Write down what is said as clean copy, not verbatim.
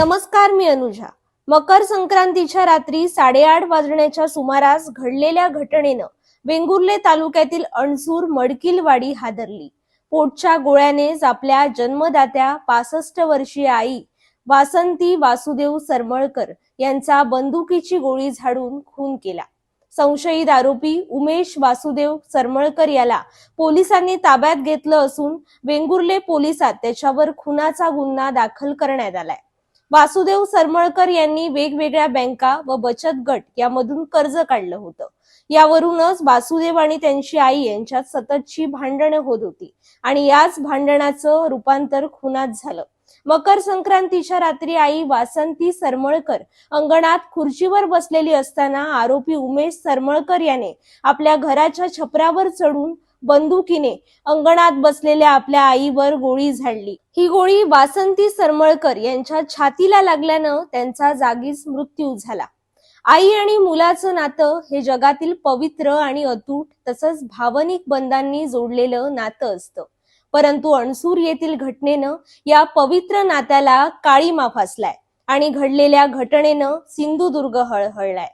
नमस्कार, मी अनुजा। मकर संक्रांतीच्या रात्री 8:30 वाजण्याच्या सुमारास घडलेल्या घटनेनं वेंगुर्ले तालुक्यातील अणसूर मडकिलवाडी हादरली। पोटच्या गोळ्यानेच आपल्या जन्मदात्या 65 वर्षीय आई वासंती वासुदेव सरमळकर यांचा बंदुकीची गोळी झाडून खून केला। संशयित आरोपी उमेश वासुदेव सरमळकर याला पोलिसांनी ताब्यात घेतलं असून वेंगुर्ले पोलिसात त्याच्यावर खुनाचा गुन्हा दाखल करण्यात आलाय। वासुदेव सरमळकर यांनी वेगवेगळ्या बँका व बचत गट यामधून कर्ज काढलं होतं। यावरूनच वासुदेव आणि त्यांची आई यांच्यात सततची भांडणं होत होती आणि याच भांडणाचं रूपांतर खुनात झालं। मकर संक्रांतीच्या रात्री आई वासंती सरमळकर अंगणात खुर्चीवर बसलेली असताना आरोपी उमेश सरमळकर याने आपल्या घराच्या छपरावर चढून बंदुकीने अंगणात बसलेल्या आपल्या आईवर गोळी झाडली। ही गोळी वासंती सरमळकर यांच्या छातीला लागल्यानं त्यांचा जागीच मृत्यू झाला। आई आणि मुलाचं नातं हे जगातील पवित्र आणि अतूट तसंच भावनिक बंधांनी जोडलेलं नातं असतं, परंतु अणसूर येथील घटनेनं या पवित्र नात्याला काळीमा फासलाय आणि घडलेल्या घटनेनं सिंधुदुर्ग हळहळलाय।